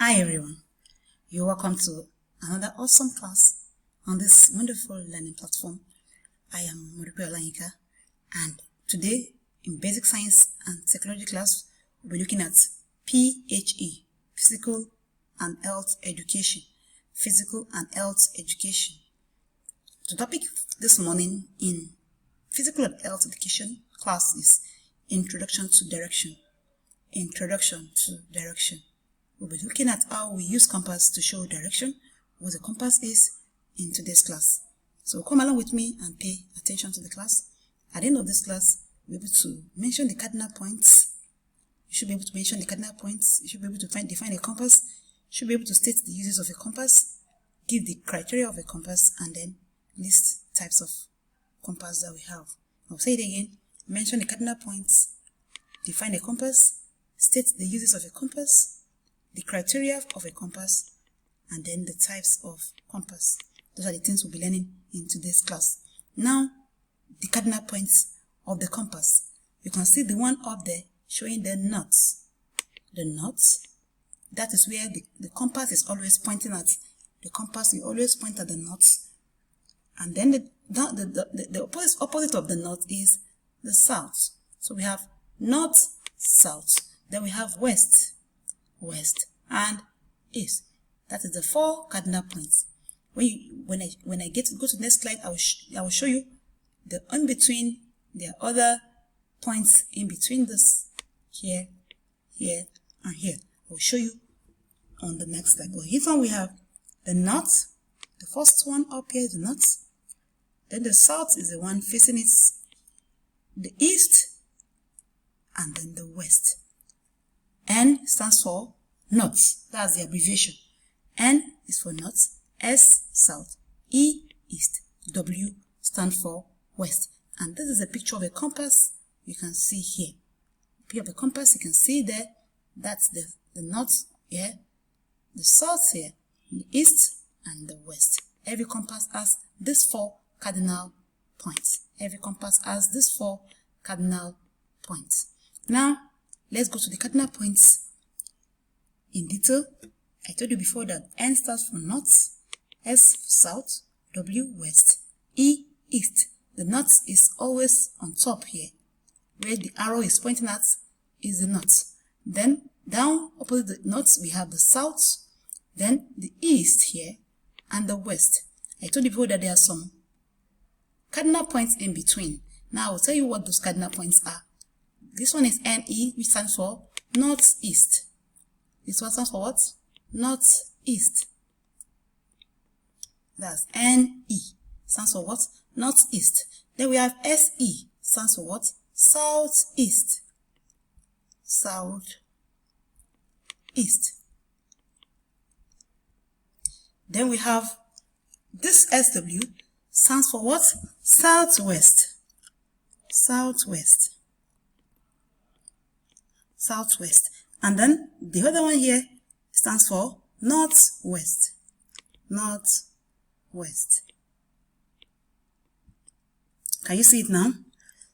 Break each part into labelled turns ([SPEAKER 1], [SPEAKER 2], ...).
[SPEAKER 1] Hi everyone, you're welcome to another awesome class on this wonderful learning platform. I am Moripe Olanyika, and today in Basic Science and Technology class, we'll be looking at PHE, Physical and Health Education. Physical and Health Education. The topic this morning in Physical and Health Education class is Introduction to Direction. Introduction to Direction. We'll be looking at how we use compass to show direction, what the compass is in today's class. So come along with me and pay attention to the class. At the end of this class, we'll be able to mention the cardinal points. You should be able to mention the cardinal points. You should be able to define a compass. You should be able to state the uses of a compass, give the criteria of a compass, and then list types of compass that we have. I'll say it again. Mention the cardinal points, define a compass, state the uses of a compass, the criteria of a compass, and then the types of compass. Those are the things we'll be learning in today's class. Now, the cardinal points of the compass. You can see the one up there showing the knots. The knots, that is where the compass is always pointing at. The compass will always point at the knots. And then the opposite of the knot is the south. So we have north, south. Then we have west, and east. That is the four cardinal points. When I go to the next slide, I will show you the in between. There are other points in between this, here, and here. I will show you on the next slide. But here we have the north. The first one up here is the north. Then the south is the one facing the east, and then the west. N stands for north. That's the abbreviation. N is for north, S south, E east, W stands for west. And this is a picture of a compass you can see here. Picture of a compass you can see there. That's the north here, the south here, the east, and the west. Every compass has these four cardinal points. Every compass has these four cardinal points. Now, let's go to the cardinal points in detail. I told you before that N stands for north, S south, W west, E east. The north is always on top here. Where the arrow is pointing at is the north. Then down opposite the north we have the south, then the east here, and the west. I told you before that there are some cardinal points in between. Now I will tell you what those cardinal points are. This one is NE, which stands for northeast. This one stands for what? Northeast. That's NE. Stands for what? Northeast. Then we have SE. Stands for what? Southeast. Southeast. Then we have this SW. Stands for what? Southwest. Southwest. Southwest. And then the other one here stands for northwest. Northwest. Can you see it now?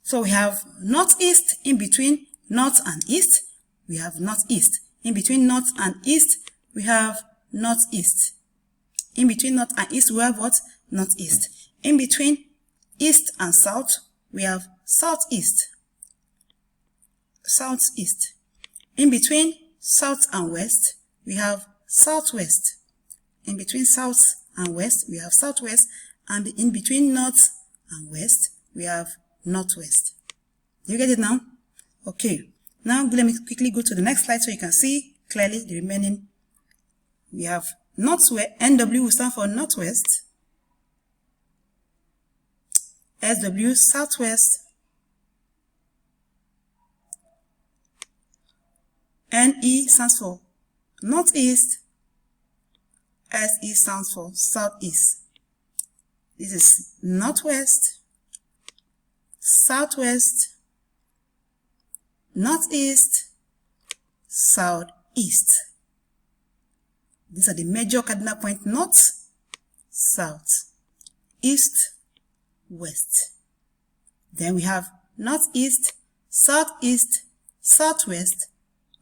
[SPEAKER 1] So we have northeast in between north and east. We have northeast. In between north and east, we have northeast. In between north and east, we have what? Northeast. In between east and south, we have southeast. Southeast. In between south and west, we have southwest. In between south and west, we have southwest. And in between north and west, we have northwest. You get it now? Okay. Now let me quickly go to the next slide so you can see clearly the remaining. We have northwest. NW will stand for northwest. SW southwest. NE stands for northeast. SE stands for southeast. This is northwest, southwest, northeast, southeast. These are the major cardinal points: north, south, east, west. Then we have northeast, southeast, southwest,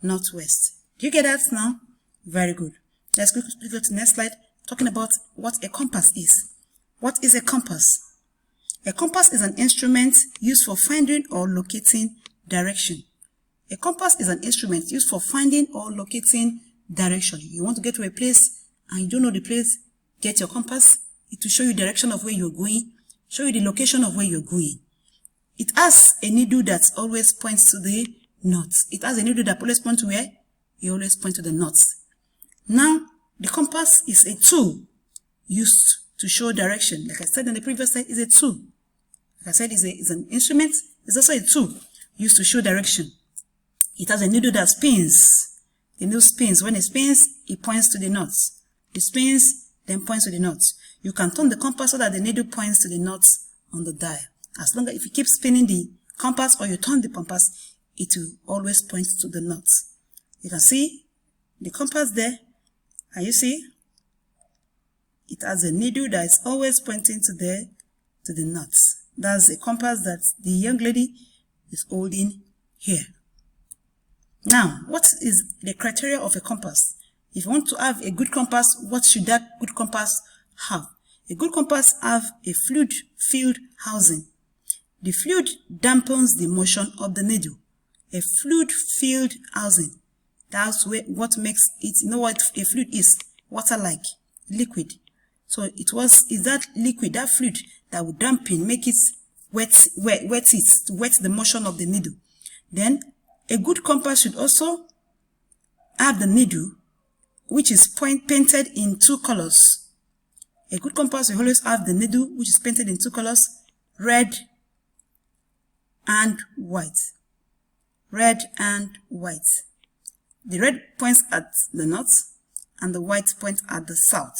[SPEAKER 1] northwest. Do you get that now? Very good. Let's quickly go to the next slide, talking about what a compass is. What is a compass? A compass is an instrument used for finding or locating direction. A compass is an instrument used for finding or locating direction. You want to get to a place and you don't know the place, get your compass. It will show you direction of where you're going, show you the location of where you're going. It has a needle that always points to the north. It has a needle that always points to where? It always points to the north. Now, the compass is a tool used to show direction. Like I said in the previous slide, it's a tool. Like I said, it's an instrument. It's also a tool used to show direction. It has a needle that spins. The needle spins. When it spins, it points to the north. It spins, then points to the north. You can turn the compass so that the needle points to the north on the dial. As long as if you keep spinning the compass or you turn the compass, it will always point to the north. You can see the compass there. Can you see? It has a needle that is always pointing to the north. That's a compass that the young lady is holding here. Now, what is the criteria of a compass? If you want to have a good compass, what should that good compass have? A good compass have a fluid-filled housing. The fluid dampens the motion of the needle. A fluid-filled housing. That's what makes it, you know what a fluid is? Water-like, liquid. So is that liquid, that fluid that will dampen, make it wet the motion of the needle. Then a good compass should also have the needle which is painted in two colors. A good compass will always have the needle which is painted in two colors, red and white. Red and white. The red points at the north and the white points at the south.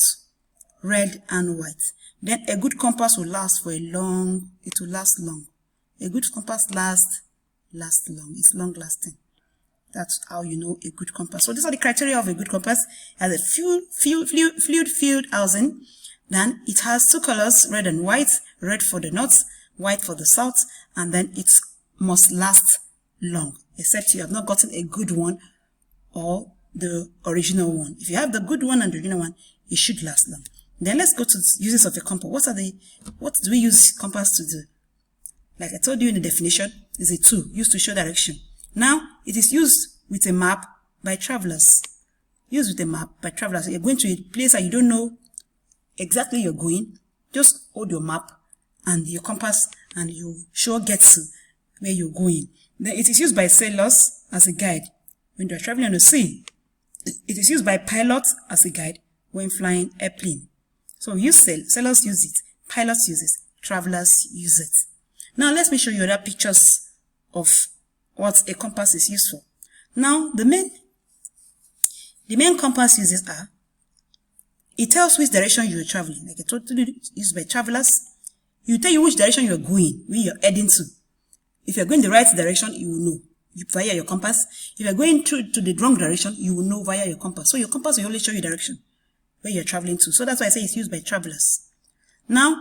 [SPEAKER 1] Red and white. Then a good compass will last for it will last long. A good compass lasts long. It's long lasting. That's how you know a good compass. So these are the criteria of a good compass. It has a fluid-filled housing. Then it has two colors, red and white. Red for the north, white for the south. And then it must last long. Except you have not gotten a good one or the original one. If you have the good one and the original one, it should last long. Then let's go to uses of a compass. What do we use compass to do? Like I told you in the definition, it's a tool used to show direction. Now, it is used with a map by travelers. Used with a map by travelers. You're going to a place that you don't know exactly you're going. Just hold your map and your compass and you sure get to where you're going. Then it is used by sailors as a guide when they're traveling on the sea. It is used by pilots as a guide when flying airplane. So sailors use it, pilots use it, travelers use it. Now let me show you other pictures of what a compass is used for. Now the main compass uses are, it tells which direction you're traveling. Like I told you, it's used by travelers. It will tell you which direction you're going, where you're heading to. If you're going the right direction, you will know via your compass. If you're going to the wrong direction, you will know via your compass. So your compass will always show you direction where you're traveling to. So that's why I say it's used by travelers. Now,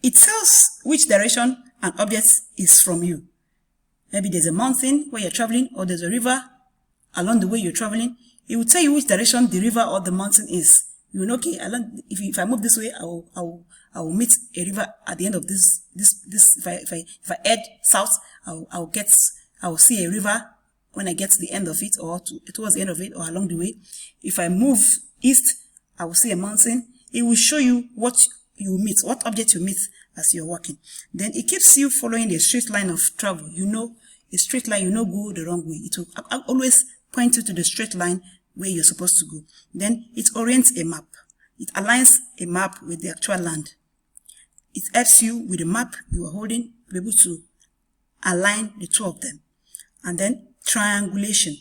[SPEAKER 1] it tells which direction an object is from you. Maybe there's a mountain where you're traveling, or there's a river along the way you're traveling. It will tell you which direction the river or the mountain is. You will know, okay, if I move this way, I will meet a river at the end of this. If I head south, I will see a river when I get to the end of it, or towards the end of it, or along the way. If I move east, I will see a mountain. It will show you what you will meet, what object you meet as you're walking. Then it keeps you following a straight line of travel. You know a straight line, you know go the wrong way. It will always point you to the straight line where you're supposed to go. Then it orients a map. It aligns a map with the actual land. It helps you with the map you are holding to be able to align the two of them. And then triangulation.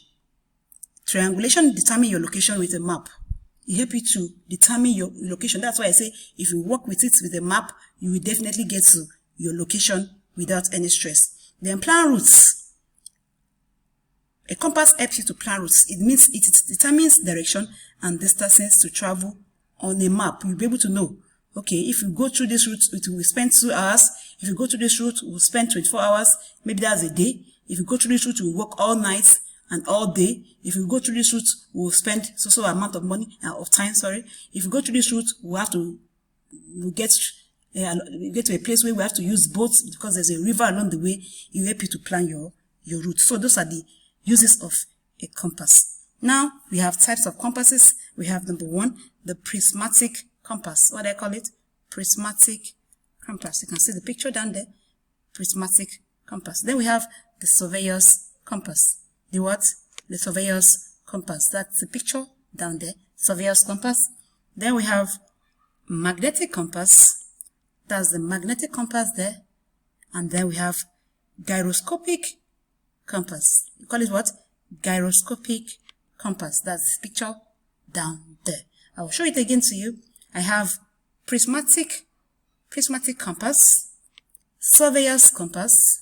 [SPEAKER 1] Triangulation determines your location with a map. It helps you to determine your location. That's why I say if you work with it with a map, you will definitely get to your location without any stress. Then plan routes. A compass helps you to plan routes. It means it determines direction and distances to travel on a map. You'll be able to know, okay, if you go through this route, it will spend 2 hours. If you go through this route, we'll spend 24 hours. Maybe that's a day. If you go through this route, you will work all night. and all day. If you go through this route, we'll spend so amount of money, of time, sorry. If you go through this route, we'll get to a place where we have to use boats because there's a river along the way. It help you to plan your route. So those are the uses of a compass. Now, we have types of compasses. We have number 1, the prismatic compass. What do I call it? Prismatic compass. You can see the picture down there. Prismatic compass. Then we have the surveyor's compass. The what? The surveyor's compass. That's the picture down there. Surveyor's compass. Then we have magnetic compass. That's the magnetic compass there. And then we have gyroscopic compass. You call it what? Gyroscopic compass. That's the picture down there. I will show it again to you. I have prismatic compass, surveyor's compass,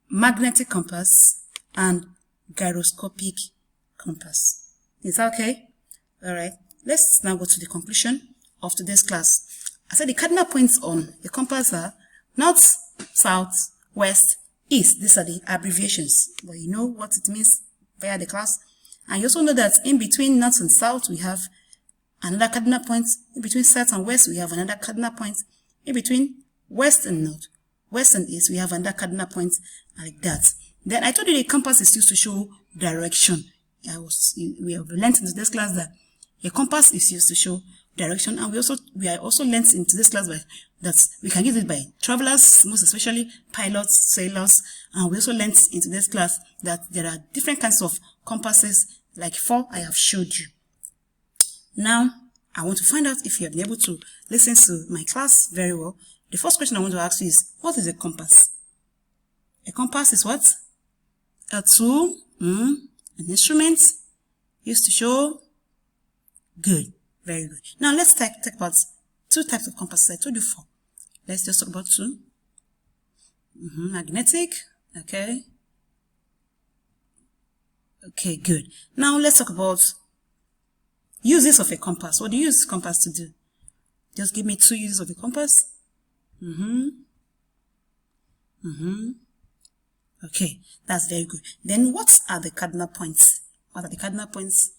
[SPEAKER 1] magnetic compass, and gyroscopic compass. Is that okay? All right. Let's now go to the conclusion of today's class. I said the cardinal points on the compass are north, south, west, east. These are the abbreviations, but you know what it means via the class. And you also know that in between north and south, we have another cardinal point. In between south and west, we have another cardinal point. In between west and north, west and east, we have another cardinal point like that. Then I told you the compass is used to show direction. We have learned in this class that a compass is used to show direction, and we are also learned into this class that we can use it by travelers, most especially pilots, sailors, and we also learned into this class that there are different kinds of compasses, like 4 I have showed you. Now, I want to find out if you have been able to listen to my class very well. The first question I want to ask you is, what is a compass? A compass is what? A tool, an instrument used to show. Good, very good. Now let's talk about 2 types of compasses. I told you 4. Let's just talk about 2. Magnetic, okay. Okay, good. Now let's talk about uses of a compass. What do you use compass to do? Just give me 2 uses of a compass. Okay, that's very good. Then what are the cardinal points? What are the cardinal points?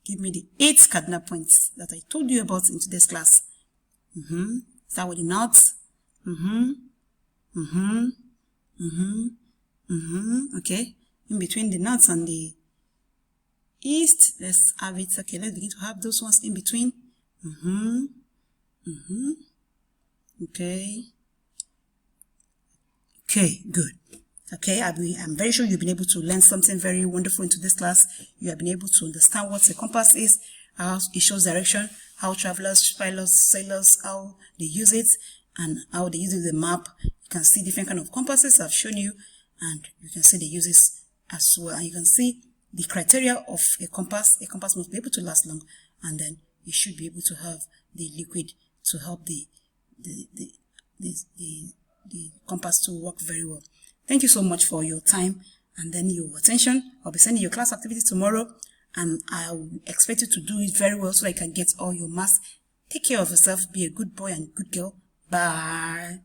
[SPEAKER 1] Give me the 8 cardinal points that I told you about in today's class. Start with the north. Okay. In between the north and the east, let's have it. Okay, let's begin to have those ones in between. Okay. Okay, good. Okay, I'm very sure you've been able to learn something very wonderful into this class. You have been able to understand what a compass is, how it shows direction, how travelers, pilots, sailors, how they use it, and how they use the map. You can see different kind of compasses I've shown you, and you can see the uses as well. And you can see the criteria of a compass. A compass must be able to last long, and then you should be able to have the liquid to help the compass to work very well. Thank you so much for your time and then your attention. I'll be sending your class activity tomorrow, and I will expect you to do it very well so that you can get all your marks. Take care of yourself. Be a good boy and good girl. Bye.